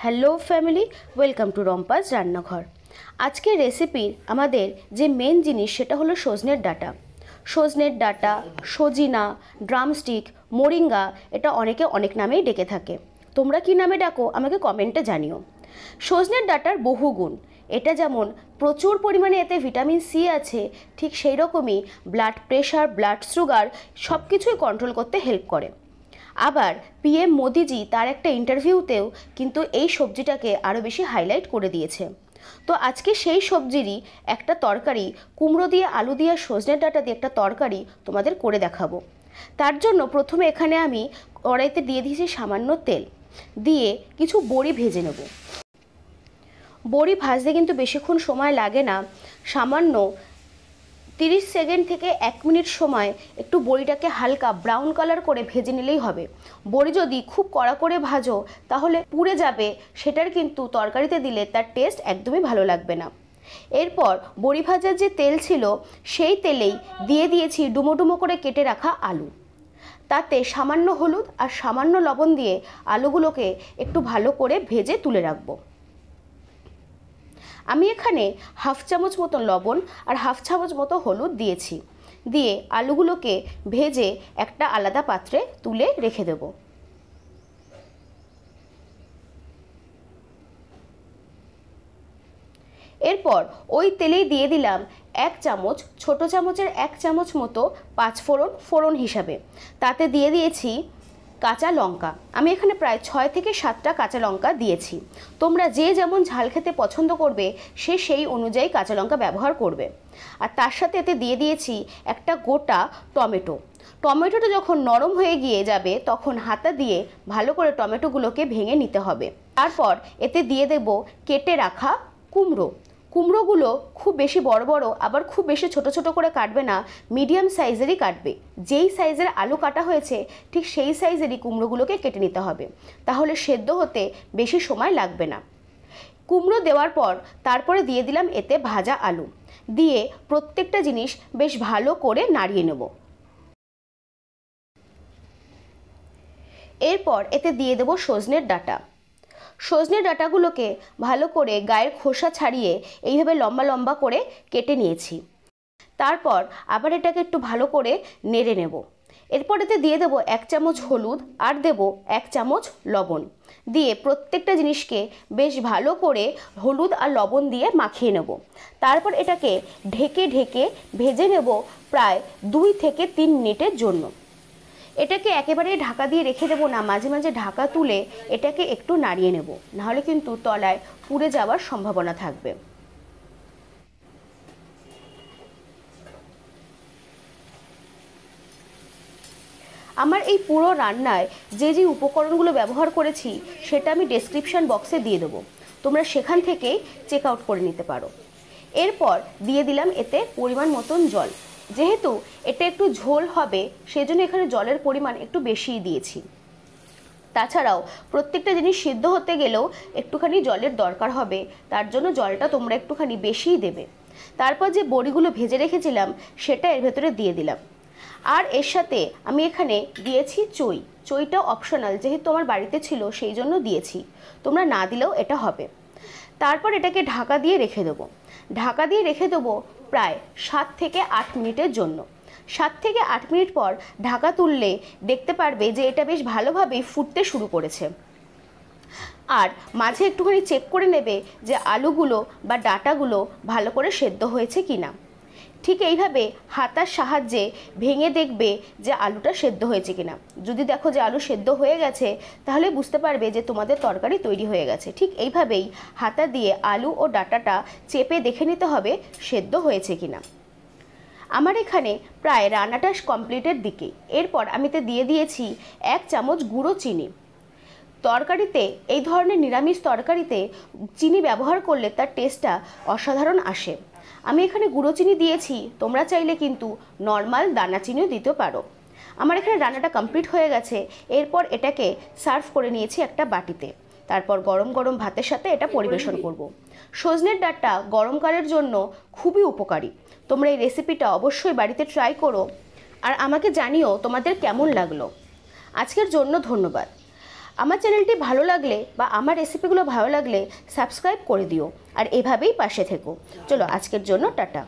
Hello family, welcome to রম্পাস রান্নাঘর। আজকের রেসিপির আমাদের যে মেন জিনিস সেটা হলো সজনের ডাঁটা। সজনের ডাঁটা, সজিনা, ড্রামস্টিক, মোরিঙ্গা, এটা অনেকে অনেক নামেই ডেকে থাকে। তোমরা কি নামে ডাকো আমাকে কমেন্টে জানিও। সজনের ডাঁটার বহু গুণ। এটা যেমন প্রচুর পরিমাণে এতে ভিটামিন সি আছে, ঠিক সেই রকমই ব্লাড প্রেশার, ব্লাড সুগার সব কিছুই কন্ট্রোল করতে হেল্প করে। আবার পিএম মোদিজি তার একটা ইন্টারভিউতেও কিন্তু এই সবজিটাকে আরও বেশি হাইলাইট করে দিয়েছে। তো আজকে সেই সবজিরই একটা তরকারি, কুমড়ো দিয়ে আলু দিয়ে সজনের ডাঁটা দিয়ে একটা তরকারি তোমাদের করে দেখাবো। তার জন্য প্রথমে এখানে আমি কড়াইতে দিয়ে দিয়েছি সামান্য তেল, দিয়ে কিছু বড়ি ভেজে নেব। বড়ি ভাজতে কিন্তু বেশিক্ষণ সময় লাগে না, সামান্য 30 সেকেন্ড থেকে 1 মিনিট সময় একটু বড়িটাকে হালকা ব্রাউন কালার করে ভেজে নিলেই হবে। বড়ি যদি খুব কড়া করে ভাজো তাহলে পুড়ে যাবে, সেটার কিন্তু তরকারিতে দিলে তার টেস্ট একদমই ভালো লাগবে না। এরপর বড়ি ভাজার যে তেল ছিল সেই তেলেই দিয়ে দিয়েছি ডুমো ডুমো করে কেটে রাখা আলু। তাতে সামান্য হলুদ আর সামান্য লবণ দিয়ে আলুগুলোকে একটু ভালো করে ভেজে তুলে রাখবো। আমি এখানে হাফ চামচ মতো লবণ আর হাফ চামচ মতো হলুদ দিয়েছি, দিয়ে আলুগুলোকে ভেজে একটা আলাদা পাত্রে তুলে রেখে দেব। এরপর ওই তেলেই দিয়ে দিলাম 1 চামচ, ছোট চামচের 1 চামচ মতো পাঁচফোড়ন হিসাবে। তাতে দিয়ে দিয়েছি কাঁচা লঙ্কা। আমি এখানে প্রায় 6 থেকে 7টা কাঁচা লঙ্কা দিয়েছি। তোমরা যে যেমন ঝাল খেতে পছন্দ করবে সে সেই অনুযায়ী কাঁচা লঙ্কা ব্যবহার করবে। আর তার সাথে এতে দিয়ে দিয়েছি একটা গোটা টমেটো। টমেটোটা যখন নরম হয়ে গিয়ে যাবে তখন হাতা দিয়ে ভালো করে টমেটোগুলোকে ভেঙে নিতে হবে। তারপর এতে দিয়ে দেব কেটে রাখা কুমড়ো। কুমড়োগুলো খুব বেশি বড় বড় আবার খুব বেশি ছোট ছোট করে কাটবে না, মিডিয়াম সাইজেরই কাটবে। যেই সাইজের আলু কাটা হয়েছে ঠিক সেই সাইজেরই কুমড়োগুলোকে কেটে নিতে হবে, তাহলে সেদ্ধ হতে বেশি সময় লাগবে না। কুমড়ো দেওয়ার পর তারপরে দিয়ে দিলাম এতে ভাজা আলু, দিয়ে প্রত্যেকটা জিনিস বেশ ভালো করে নাড়িয়ে নেব। এরপর এতে দিয়ে দেব সজনের ডাঁটা। সজনের ডাঁটাগুলোকে ভালো করে গায়ের খোসা ছাড়িয়ে এইভাবে লম্বা লম্বা করে কেটে নিয়েছি। তারপর আবার এটাকে একটু ভালো করে নেড়ে নেব। এরপর এতে দিয়ে দেব 1 চামচ হলুদ আর দেব 1 চামচ লবণ, দিয়ে প্রত্যেকটা জিনিসকে বেশ ভালো করে হলুদ আর লবণ দিয়ে মাখিয়ে নেব। তারপর এটাকে ঢেকে ঢেকে ভেজে নেব প্রায় 2 থেকে 3 মিনিটের জন্য। এটাকে একেবারে ঢাকা দিয়ে রেখে দেবো না, মাঝে মাঝে ঢাকা তুলে এটাকে একটু নাড়িয়ে নেব, নাহলে কিন্তু তলায় পুড়ে যাওয়ার সম্ভাবনা থাকবে। আমার এই পুরো রান্নায় যে যে উপকরণগুলো ব্যবহার করেছি সেটা আমি ডেসক্রিপশন বক্সে দিয়ে দেবো, তোমরা সেখান থেকেই চেক আউট করে নিতে পারো। এরপর দিয়ে দিলাম এতে পরিমাণ মতন জল। যেহেতু এটা একটু ঝোল হবে সেজন্য এখানে জলের পরিমাণ একটু বেশিই দিয়েছি। তাছাড়াও প্রত্যেকটা জিনিস সিদ্ধ হতে গেলেও একটুখানি জলের দরকার হবে, তার জন্য জলটা তোমরা একটুখানি বেশিই দেবে। তারপর যে বড়িগুলো ভেজে রেখেছিলাম সেটা এর ভেতরে দিয়ে দিলাম। আর এর সাথে আমি এখানে দিয়েছি চইটা অপশনাল, যেহেতু আমার বাড়িতে ছিল সেই জন্য দিয়েছি, তোমরা না দিলেও এটা হবে। তারপর এটাকে ঢাকা দিয়ে রেখে দেবো। ঢাকা দিয়ে রেখে দেবো প্রায় 7 থেকে 8 মিনিটের জন্য। 7 থেকে 8 মিনিট পর ঢাকা তুললে দেখতে পারবে যে এটা বেশ ভালোভাবেই ফুটতে শুরু করেছে। আর মাঝে একটুখানি চেক করে নেবে যে আলুগুলো বা ডাঁটাগুলো ভালো করে সেদ্ধ হয়েছে কিনা। ঠিক এইভাবে হাতার সাহায্যে ভেঙে দেখবে যে আলুটা সেদ্ধ হয়েছে কিনা। যদি দেখো যে আলু সেদ্ধ হয়ে গেছে তাহলে বুঝতে পারবে যে তোমাদের তরকারি তৈরি হয়ে গেছে। ঠিক এইভাবেই হাতা দিয়ে আলু ও ডাঁটাটা চেপে দেখে নিতে হবে সেদ্ধ হয়েছে কিনা। আমার এখানে প্রায় রান্নাটা কমপ্লিটের দিকে। এরপর আমি তো দিয়ে দিয়েছি 1 চামচ গুঁড়ো চিনি। তরকারিতে এই ধরনের নিরামিষ তরকারিতে চিনি ব্যবহার করলে তার টেস্টটা অসাধারণ আসে। আমি এখানে গুঁড়ো চিনি দিয়েছি, তোমরা চাইলে কিন্তু নর্মাল দানা চিনিও দিতে পারো। আমার এখানে রান্নাটা কমপ্লিট হয়ে গেছে। এরপর এটাকে সার্ভ করে নিয়েছি একটা বাটিতে। তারপর গরম গরম ভাতের সাথে এটা পরিবেশন করব। সজনের ডাঁটা গরমকালের জন্য খুবই উপকারী। তোমরা এই রেসিপিটা অবশ্যই বাড়িতে ট্রাই করো আর আমাকে জানিও তোমাদের কেমন লাগলো। আজকের জন্য ধন্যবাদ। আমার চ্যানেলটি ভালো লাগলে বা আমার রেসিপিগুলো ভালো লাগলে সাবস্ক্রাইব করে দিও আর এভাবেই পাশে থেকো। চলো আজকের জন্য টাটা।